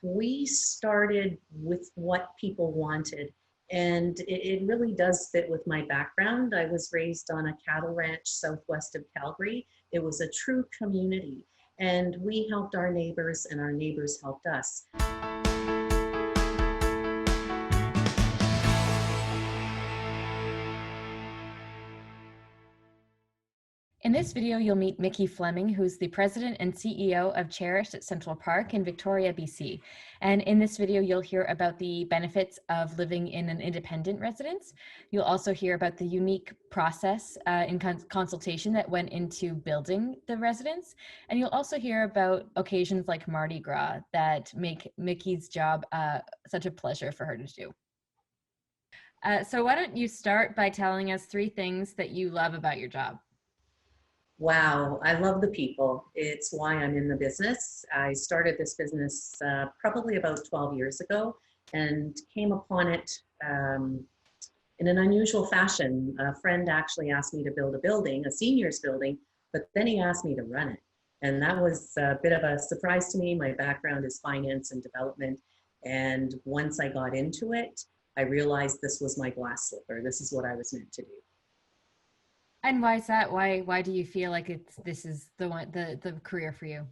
we started with what people wanted. And it really does fit with my background. I was raised on a cattle ranch southwest of Calgary. It was a true community, and we helped our neighbors, and our neighbors helped us. In this video, you'll meet Micky Fleming, who's the president and CEO of Cherish at Central Park in Victoria, BC. And in this video, you'll hear about the benefits of living in an independent residence. You'll also hear about the unique process in consultation that went into building the residence. And you'll also hear about occasions like Mardi Gras that make Micky's job such a pleasure for her to do. So why don't you start by telling us 3 things that you love about your job? Wow, I love the people. It's why I'm in the business. I started this business probably about 12 years ago and came upon it in an unusual fashion. A friend actually asked me to build a building, a seniors building, but then he asked me to run it. And that was a bit of a surprise to me. My background is finance and development. And once I got into it, I realized this was my glass slipper. This is what I was meant to do. And why is that? Why do you feel like this is the career for you?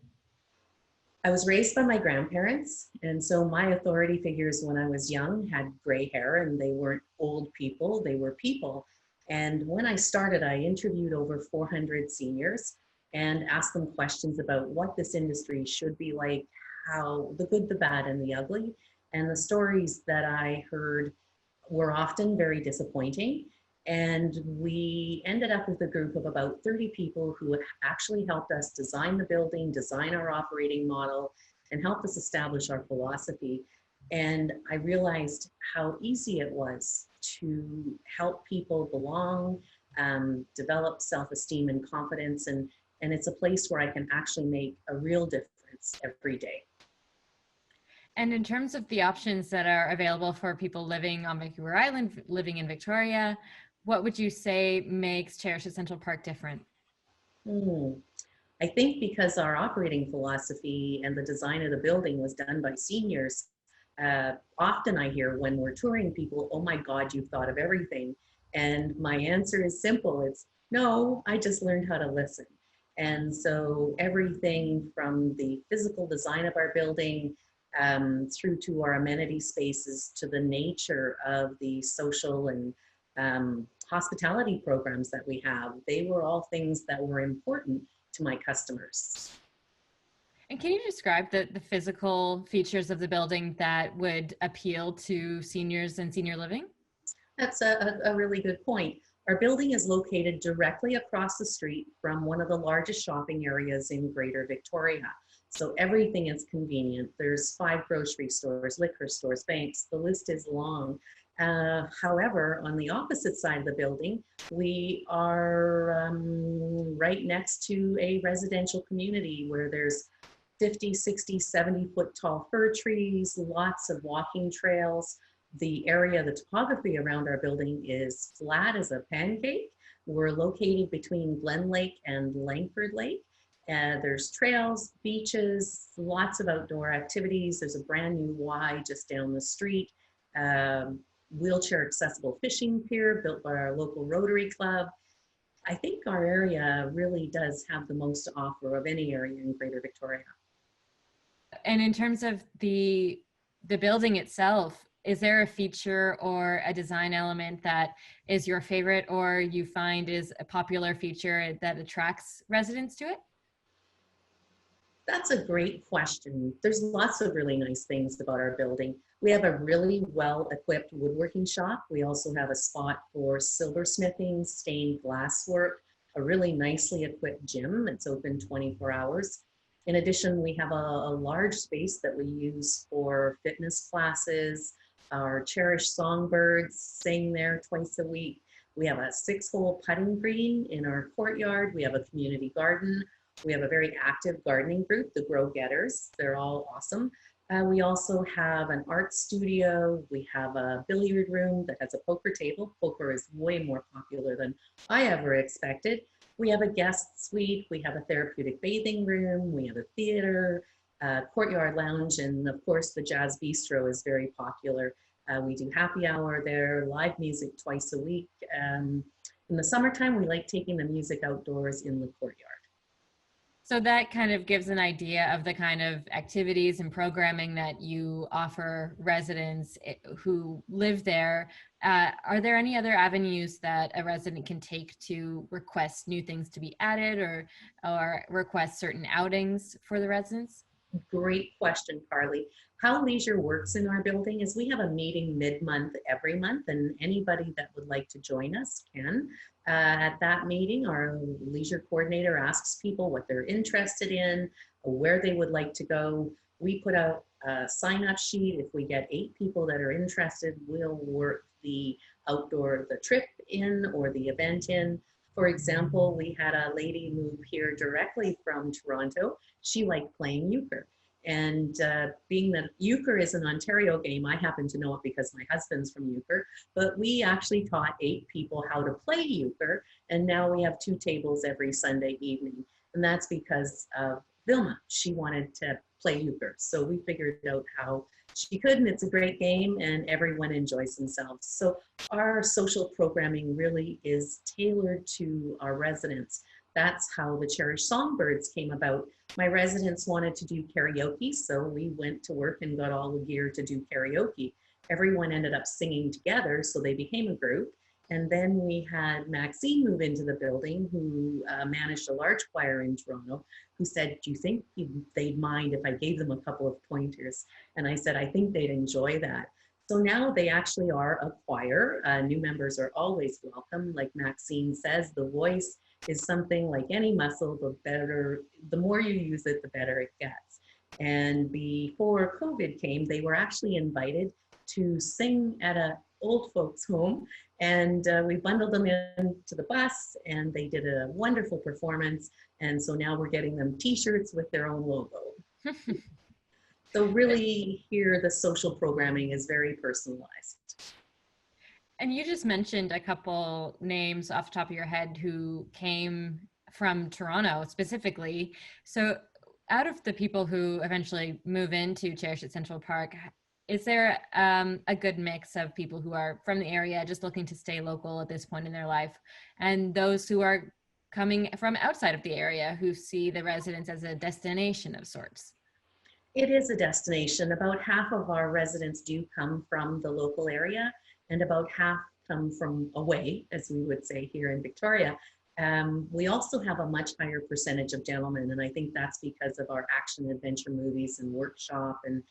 I was raised by my grandparents, and so my authority figures when I was young had gray hair, and they weren't old people, they were people. And when I started, I interviewed over 400 seniors and asked them questions about what this industry should be like, how the good, the bad, and the ugly. And the stories that I heard were often very disappointing. And we ended up with a group of about 30 people who actually helped us design the building, design our operating model, and helped us establish our philosophy. And I realized how easy it was to help people belong, develop self-esteem and confidence. And it's a place where I can actually make a real difference every day. And in terms of the options that are available for people living on Vancouver Island, living in Victoria, what would you say makes Cherish at Central Park different? I think because our operating philosophy and the design of the building was done by seniors, often I hear when we're touring people, oh my God, you've thought of everything. And my answer is simple. It's no, I just learned how to listen. And so everything from the physical design of our building through to our amenity spaces to the nature of the social and hospitality programs that we have, they were all things that were important to my customers. And can you describe the physical features of the building that would appeal to seniors and senior living? That's a really good point. Our building is located directly across the street from one of the largest shopping areas in Greater Victoria. So everything is convenient. There's 5 grocery stores, liquor stores, banks, the list is long. However, on the opposite side of the building, we are right next to a residential community where there's 50, 60, 70 foot tall fir trees, lots of walking trails. The area, the topography around our building is flat as a pancake. We're located between Glen Lake and Langford Lake. There's trails, beaches, lots of outdoor activities. There's a brand new Y just down the street. Wheelchair accessible fishing pier built by our local Rotary Club. I think our area really does have the most to offer of any area in Greater Victoria. And in terms of the building itself, is there a feature or a design element that is your favorite or you find is a popular feature that attracts residents to it? That's a great question. There's lots of really nice things about our building. We have a really well-equipped woodworking shop. We also have a spot for silversmithing, stained glass work, a really nicely equipped gym that's open 24 hours. In addition, we have a large space that we use for fitness classes. Our Cherish songbirds sing there twice a week. We have a 6-hole putting green in our courtyard. We have a community garden. We have a very active gardening group, the Grow Getters. They're all awesome. We also have an art studio. We have a billiard room that has a poker table. Poker is way more popular than I ever expected. We have a guest suite. We have a therapeutic bathing room. We have a theater. Courtyard Lounge, and of course the Jazz Bistro is very popular. We do happy hour there, live music twice a week. In the summertime, we like taking the music outdoors in the courtyard. So that kind of gives an idea of the kind of activities and programming that you offer residents who live there. Are there any other avenues that a resident can take to request new things to be added, or request certain outings for the residents? Great question, Carly. How Leisure works in our building is we have a meeting mid-month every month, and anybody that would like to join us can. At that meeting, our leisure coordinator asks people what they're interested in, where they would like to go. We put out a sign-up sheet. If we get 8 people that are interested, we'll work the trip in or the event in. For example, we had a lady move here directly from Toronto. She liked playing euchre. And being that euchre is an Ontario game, I happen to know it because my husband's from euchre, but we actually taught 8 people how to play euchre, and now we have 2 tables every Sunday evening. And that's because of Vilma. She wanted to play euchre. So we figured out how she could, and it's a great game and everyone enjoys themselves. So our social programming really is tailored to our residents. That's how the Cherish Songbirds came about. My residents wanted to do karaoke, so we went to work and got all the gear to do karaoke. Everyone ended up singing together, so they became a group. And then we had Maxine move into the building, who managed a large choir in Toronto, who said, do you think they'd mind if I gave them a couple of pointers? And I said, I think they'd enjoy that. So now they actually are a choir. New members are always welcome. Like Maxine says, the voice is something like any muscle, the more you use it, the better it gets. And before COVID came, they were actually invited to sing at a old folks home, and we bundled them into the bus, and they did a wonderful performance. And so now we're getting them t-shirts with their own logo. So really here, the social programming is very personalized. And you just mentioned a couple names off the top of your head who came from Toronto specifically. So out of the people who eventually move into Cherish at Central Park, is there a good mix of people who are from the area, just looking to stay local at this point in their life, and those who are coming from outside of the area who see the residents as a destination of sorts? It is a destination. About half of our residents do come from the local area, and about half come from away, as we would say here in Victoria. We also have a much higher percentage of gentlemen, and I think that's because of our action adventure movies and workshop and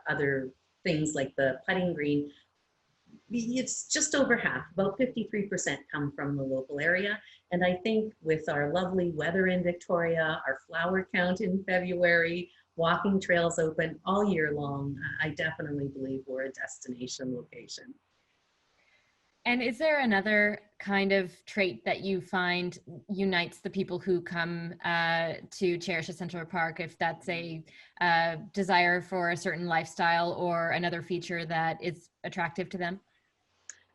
other things like the putting green. It's just over half, about 53% come from the local area. And I think with our lovely weather in Victoria, our flower count in February, walking trails open all year long, I definitely believe we're a destination location. And is there another kind of trait that you find unites the people who come to Cherish at Central Park, if that's a desire for a certain lifestyle or another feature that is attractive to them?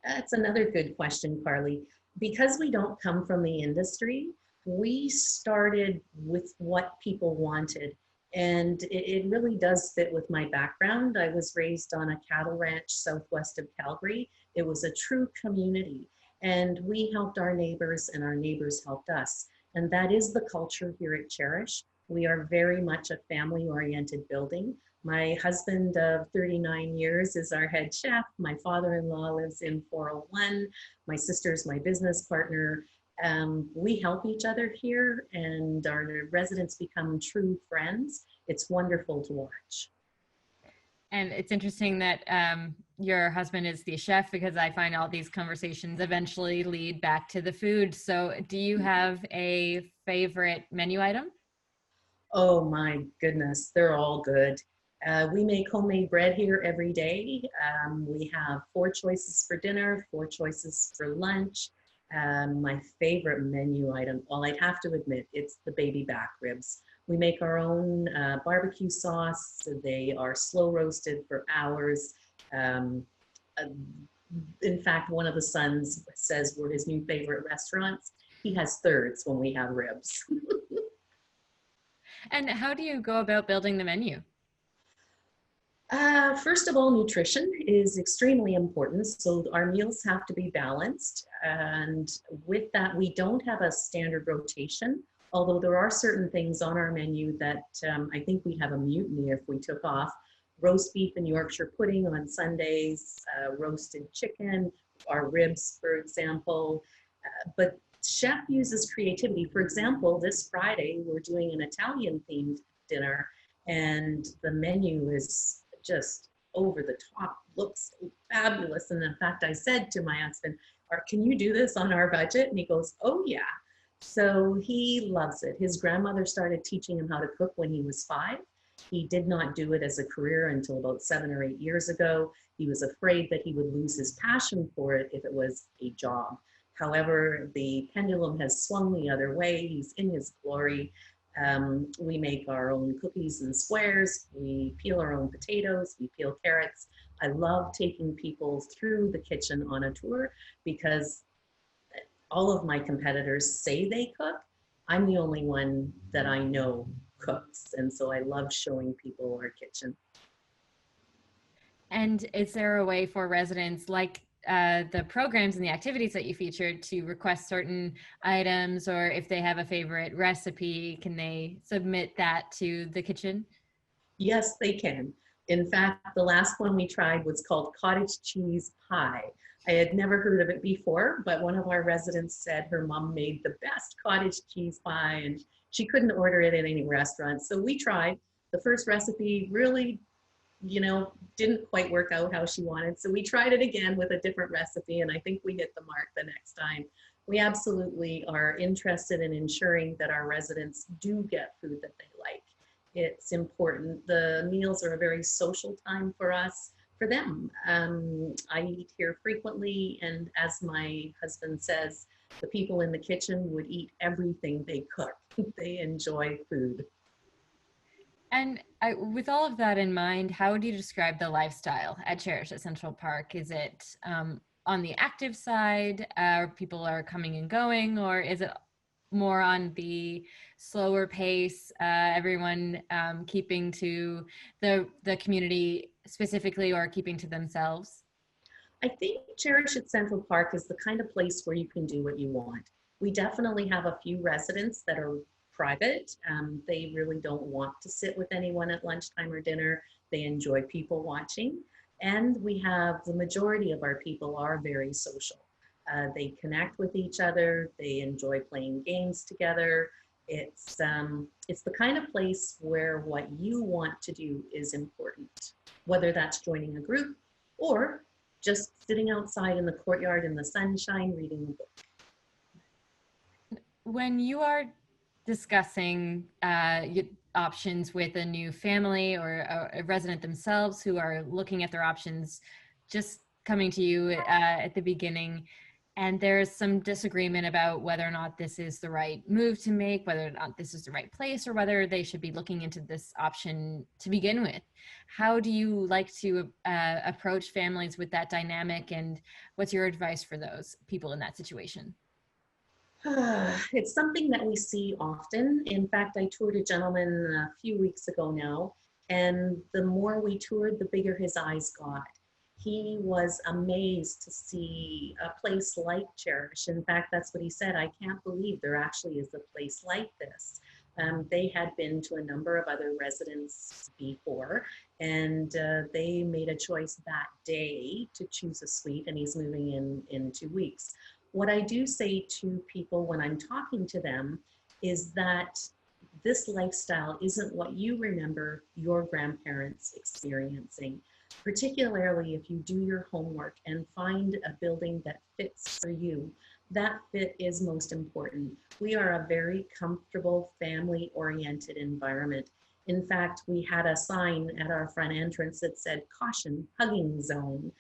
That's another good question, Carly. Because we don't come from the industry, we started with what people wanted. And it really does fit with my background. I was raised on a cattle ranch southwest of Calgary. It was a true community, and we helped our neighbors and our neighbors helped us. And that is the culture here at Cherish. We are very much a family-oriented building. My husband of 39 years is our head chef. My father-in-law lives in 401. My sister's my business partner. We help each other here, and our residents become true friends. It's wonderful to watch. And it's interesting that your husband is the chef, because I find all these conversations eventually lead back to the food. So do you have a favorite menu item? Oh my goodness, they're all good. We make homemade bread here every day. We have 4 choices for dinner, 4 choices for lunch. My favorite menu item, well, I'd have to admit, it's the baby back ribs. We make our own barbecue sauce. So they are slow roasted for hours. In fact, one of the sons says we're his new favorite restaurants. He has thirds when we have ribs. And how do you go about building the menu? First of all, nutrition is extremely important. So our meals have to be balanced. And with that, we don't have a standard rotation, although there are certain things on our menu that I think we have a mutiny if we took off. Roast beef and Yorkshire pudding on Sundays, roasted chicken, our ribs, for example. But chef uses creativity. For example, this Friday, we're doing an Italian themed dinner, and the menu is just over the top, looks fabulous. And in fact, I said to my husband, can you do this on our budget? And he goes, oh yeah. So he loves it. His grandmother started teaching him how to cook when he was 5. He did not do it as a career until about 7 or 8 years ago. He was afraid that he would lose his passion for it if it was a job. However, the pendulum has swung the other way. He's in his glory. We make our own cookies and squares. We peel our own potatoes. We peel carrots. I love taking people through the kitchen on a tour because all of my competitors say they cook. I'm the only one that I know cooks. And so I love showing people our kitchen. And is there a way for residents, like the programs and the activities that you featured, to request certain items, or if they have a favorite recipe, can they submit that to the kitchen? Yes, they can. In fact, the last one we tried was called cottage cheese pie. I had never heard of it before, but one of our residents said her mom made the best cottage cheese pie and she couldn't order it at any restaurant. So we tried. The first recipe really, didn't quite work out how she wanted. So we tried it again with a different recipe, and I think we hit the mark the next time. We absolutely are interested in ensuring that our residents do get food that they like. It's important. The meals are a very social time for us, for them. I eat here frequently, and as my husband says, the people in the kitchen would eat everything they cook. They enjoy food. And with all of that in mind, how would you describe the lifestyle at Cherish at Central Park? Is it on the active side, people are coming and going, or is it more on the slower pace, everyone keeping to the community specifically, or keeping to themselves? I think Cherish at Central Park is the kind of place where you can do what you want. We definitely have a few residents that are private. They really don't want to sit with anyone at lunchtime or dinner. They enjoy people watching. And we have the majority of our people are very social. They connect with each other. They enjoy playing games together. It's the kind of place where what you want to do is important, whether that's joining a group or just sitting outside in the courtyard in the sunshine, reading a book. When you are discussing options with a new family or a resident themselves who are looking at their options, just coming to you at the beginning, and there's some disagreement about whether or not this is the right move to make, whether or not this is the right place, or whether they should be looking into this option to begin with. How do you like to approach families with that dynamic, and what's your advice for those people in that situation? It's something that we see often. In fact, I toured a gentleman a few weeks ago now, and the more we toured, the bigger his eyes got. He was amazed to see a place like Cherish. In fact, that's what he said. I can't believe there actually is a place like this. They had been to a number of other residents before, and they made a choice that day to choose a suite, and he's moving in 2 weeks. What I do say to people when I'm talking to them is that this lifestyle isn't what you remember your grandparents experiencing, particularly if you do your homework and find a building that fits for you. That fit is most important. We are a very comfortable, family-oriented environment. In fact, we had a sign at our front entrance that said, "Caution, hugging zone."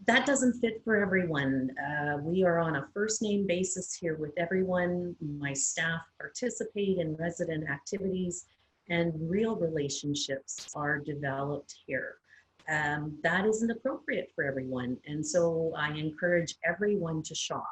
That doesn't fit for everyone. We are on a first name basis here with everyone. My staff participate in resident activities and real relationships are developed here. That isn't appropriate for everyone. And so I encourage everyone to shop,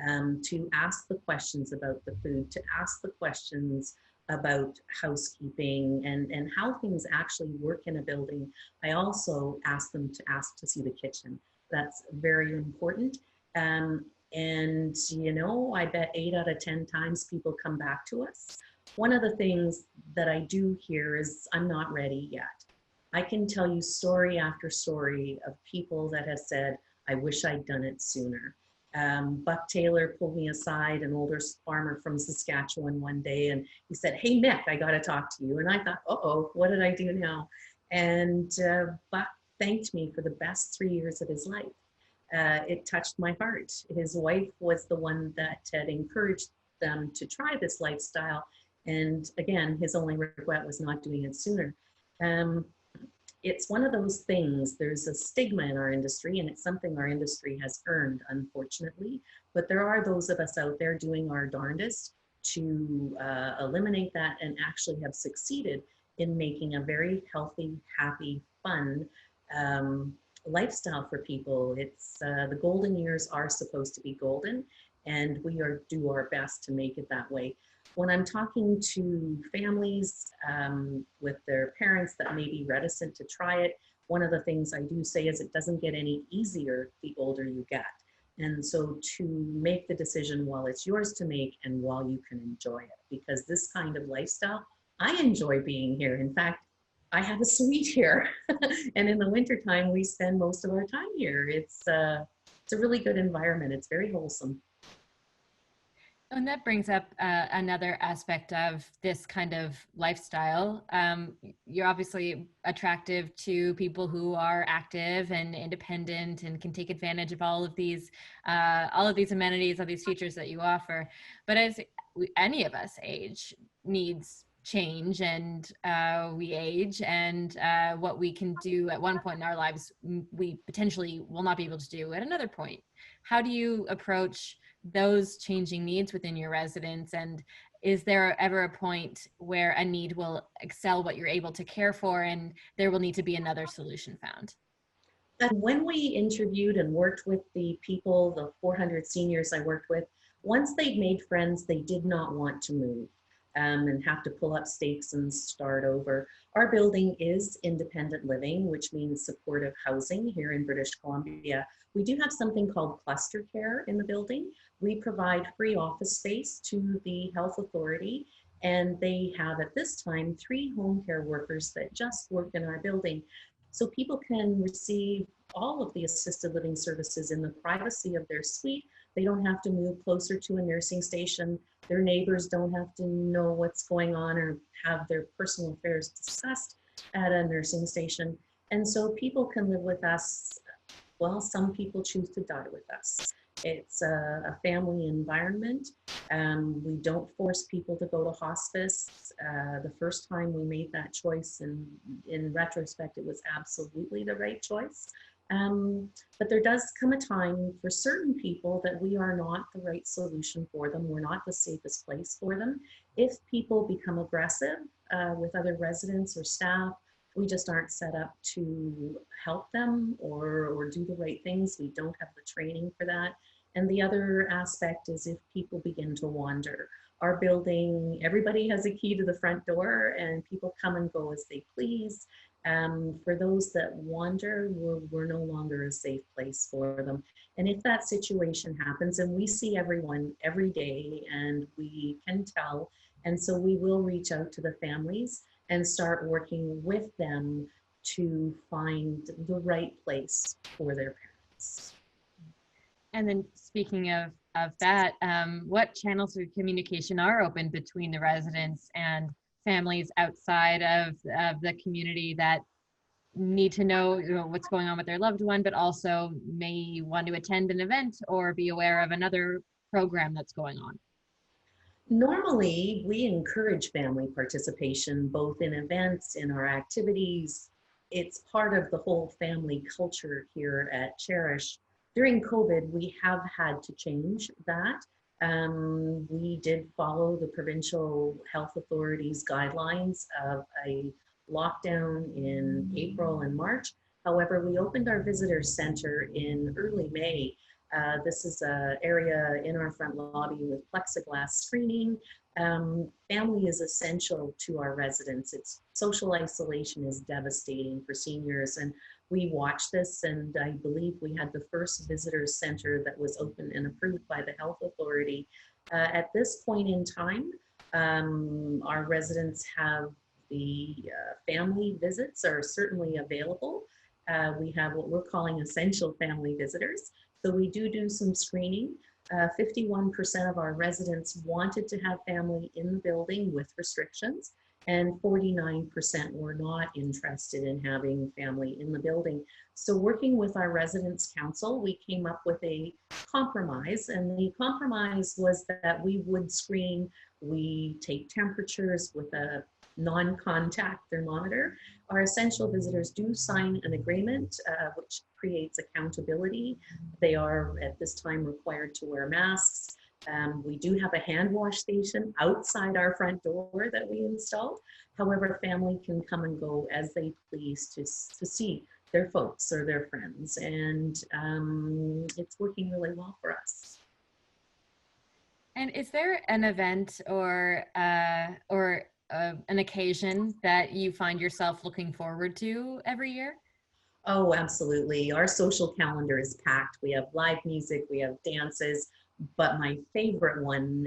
to ask the questions about the food, to ask the questions about housekeeping and how things actually work in a building, I also ask them to ask to see the kitchen. That's very important. And you know, I bet 8 out of 10 times people come back to us. One of the things that I do hear is I'm not ready yet. I can tell you story after story of people that have said, I wish I'd done it sooner. Buck Taylor pulled me aside, an older farmer from Saskatchewan, one day, and he said, "Hey, Mick, I got to talk to you." And I thought, uh-oh, what did I do now? And Buck thanked me for the best 3 years of his life. It touched my heart. His wife was the one that had encouraged them to try this lifestyle. And again, his only regret was not doing it sooner. Um, it's one of those things, there's a stigma in our industry, and it's something our industry has earned, unfortunately. But there are those of us out there doing our darndest to eliminate that, and actually have succeeded in making a very healthy, happy, fun lifestyle for people. It's the golden years are supposed to be golden, and we do our best to make it that way. When I'm talking to families with their parents that may be reticent to try it, one of the things I do say is it doesn't get any easier the older you get. And so to make the decision while it's yours to make and while you can enjoy it, because this kind of lifestyle, I enjoy being here. In fact, I have a suite here. And in the wintertime, we spend most of our time here. It's a really good environment. It's very wholesome. And that brings up another aspect of this kind of lifestyle. You're obviously attractive to people who are active and independent and can take advantage of all of these amenities, all these features that you offer. But as any of us age, needs change, and we age, and what we can do at one point in our lives, we potentially will not be able to do at another point. How do you approach those changing needs within your residence, and is there ever a point where a need will excel what you're able to care for and there will need to be another solution found? And when we interviewed and worked with the people, the 400 seniors I worked with, once they'd made friends, they did not want to move and have to pull up stakes and start over. Our building is independent living, which means supportive housing here in British Columbia. We do have something called cluster care in the building. We provide free office space to the health authority, and they have at this time 3 home care workers that just work in our building. So people can receive all of the assisted living services in the privacy of their suite. They don't have to move closer to a nursing station. Their neighbors don't have to know what's going on or have their personal affairs discussed at a nursing station. And so people can live with us. Well, some people choose to die with us. It's a family environment. We don't force people to go to hospice. The first time we made that choice, and in retrospect, it was absolutely the right choice. But there does come a time for certain people that we are not the right solution for them. We're not the safest place for them. If people become aggressive with other residents or staff, we just aren't set up to help them or do the right things. We don't have the training for that. And the other aspect is if people begin to wander. Our building, everybody has a key to the front door and people come and go as they please. For those that wander, we're no longer a safe place for them. And if that situation happens, and we see everyone every day and we can tell, and so we will reach out to the families and start working with them to find the right place for their parents. And then speaking of that, what channels of communication are open between the residents and families outside of the community that need to know, what's going on with their loved one, but also may want to attend an event or be aware of another program that's going on? Normally, we encourage family participation, both in events, in our activities. It's part of the whole family culture here at Cherish. During COVID, we have had to change that. We did follow the provincial health authorities' guidelines of a lockdown in April and March. However, we opened our visitor center in early May. This is an area in our front lobby with plexiglass screening. Family is essential to our residents. Social isolation is devastating for seniors, and we watch this, and I believe we had the first visitor center that was open and approved by the health authority. At this point in time, our residents have the family visits are certainly available. We have what we're calling essential family visitors. So we do some screening. 51% of our residents wanted to have family in the building with restrictions, and 49% were not interested in having family in the building. So working with our residents council, we came up with a compromise, and the compromise was that we would screen, we take temperatures with a non-contact thermometer. Our essential visitors do sign an agreement, which creates accountability. They are at this time required to wear masks. We do have a hand wash station outside our front door that we installed. However, family can come and go as they please to see their folks or their friends, and it's working really well for us. And is there an event or an occasion that you find yourself looking forward to every year? Oh, absolutely. Our social calendar is packed. We have live music, we have dances, but my favorite one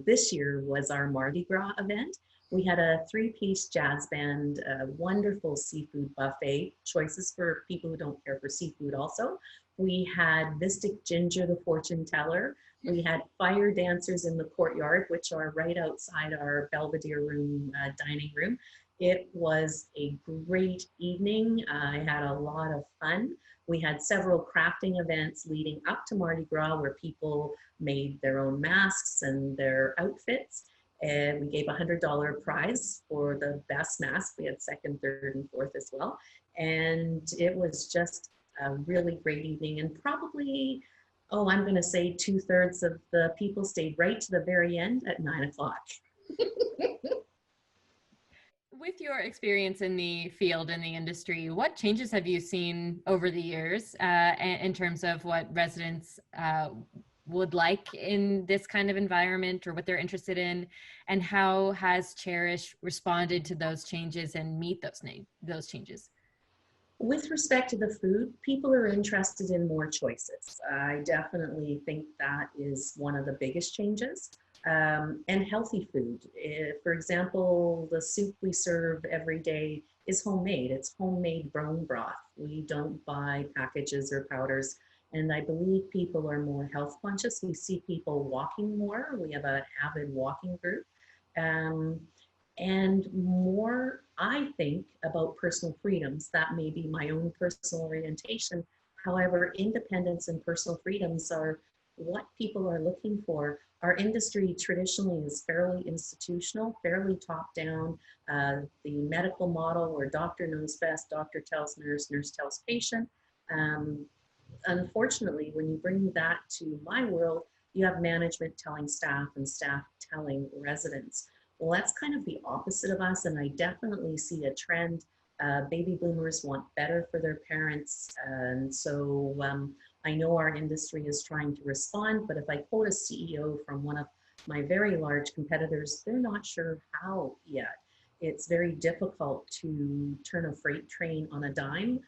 this year was our Mardi Gras event. We had a three-piece jazz band, a wonderful seafood buffet, choices for people who don't care for seafood also. We had Mystic Ginger, the fortune teller. We had fire dancers in the courtyard, which are right outside our Belvedere room, dining room. It was a great evening. I had a lot of fun. We had several crafting events leading up to Mardi Gras where people made their own masks and their outfits. And we gave a $100 prize for the best mask. We had second, third, and fourth as well. And it was just a really great evening. And probably, I'm going to say 2/3 of the people stayed right to the very end at 9 o'clock. With your experience in the field, in the industry, what changes have you seen over the years in terms of what residents would like in this kind of environment or what they're interested in? And how has Cherish responded to those changes and meet those changes? With respect to the food, people are interested in more choices. I definitely think that is one of the biggest changes. And healthy food. For example, the soup we serve every day is homemade. It's homemade bone broth. We don't buy packages or powders. And I believe people are more health conscious. We see people walking more. We have an avid walking group. And more, I think, about personal freedoms. That may be my own personal orientation. However, independence and personal freedoms are what people are looking for. Our industry traditionally is fairly institutional, fairly top down. The medical model where doctor knows best, doctor tells nurse, nurse tells patient. Unfortunately, when you bring that to my world, you have management telling staff and staff telling residents. Well, that's kind of the opposite of us, and I definitely see a trend. Baby boomers want better for their parents, and so I know our industry is trying to respond, but if I quote a CEO from one of my very large competitors, they're not sure how yet. It's very difficult to turn a freight train on a dime.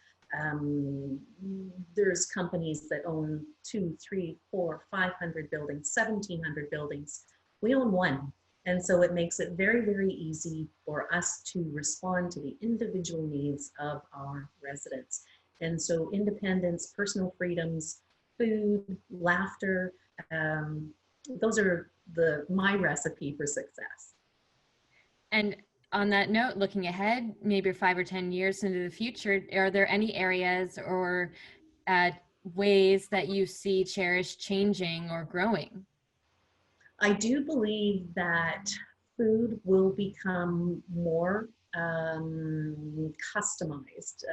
There's companies that own 200, 300, 400, 500 buildings, 1,700 buildings. We own one. And so it makes it very, very easy for us to respond to the individual needs of our residents. And so independence, personal freedoms, food, laughter, those are my recipe for success. And on that note, looking ahead, maybe 5 or 10 years into the future, are there any areas or ways that you see Cherish changing or growing? I do believe that food will become more customized.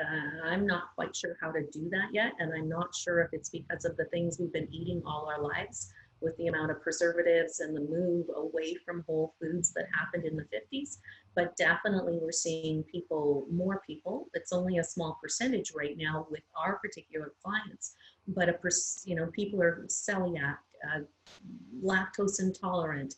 I'm not quite sure how to do that yet, and I'm not sure if it's because of the things we've been eating all our lives with the amount of preservatives and the move away from whole foods that happened in the 50s. But definitely we're seeing more people, it's only a small percentage right now with our particular clients, but people are celiac, lactose intolerant,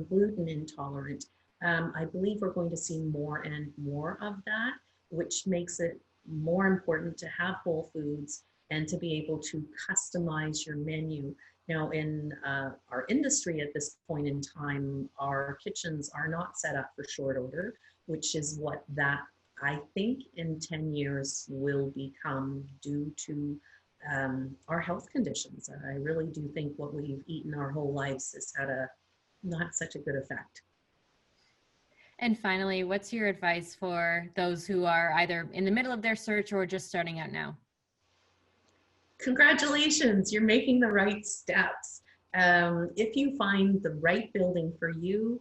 gluten intolerant. I believe we're going to see more and more of that, which makes it more important to have whole foods and to be able to customize your menu. Now, in our industry at this point in time, our kitchens are not set up for short order, which is what that I think in 10 years will become due to our health conditions. I really do think what we've eaten our whole lives has had a not such a good effect. And finally, what's your advice for those who are either in the middle of their search or just starting out now? Congratulations, you're making the right steps. If you find the right building for you,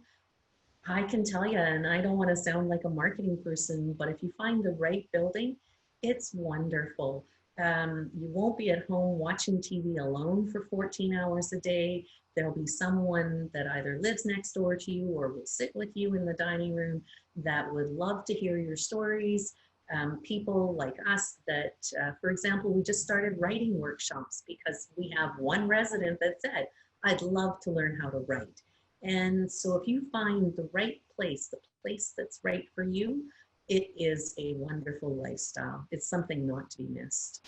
I can tell you, and I don't want to sound like a marketing person, but if you find the right building, it's wonderful. You won't be at home watching TV alone for 14 hours a day. There'll be someone that either lives next door to you or will sit with you in the dining room that would love to hear your stories. People like us that, for example, we just started writing workshops because we have one resident that said, I'd love to learn how to write. And so if you find the right place, the place that's right for you, it is a wonderful lifestyle. It's something not to be missed.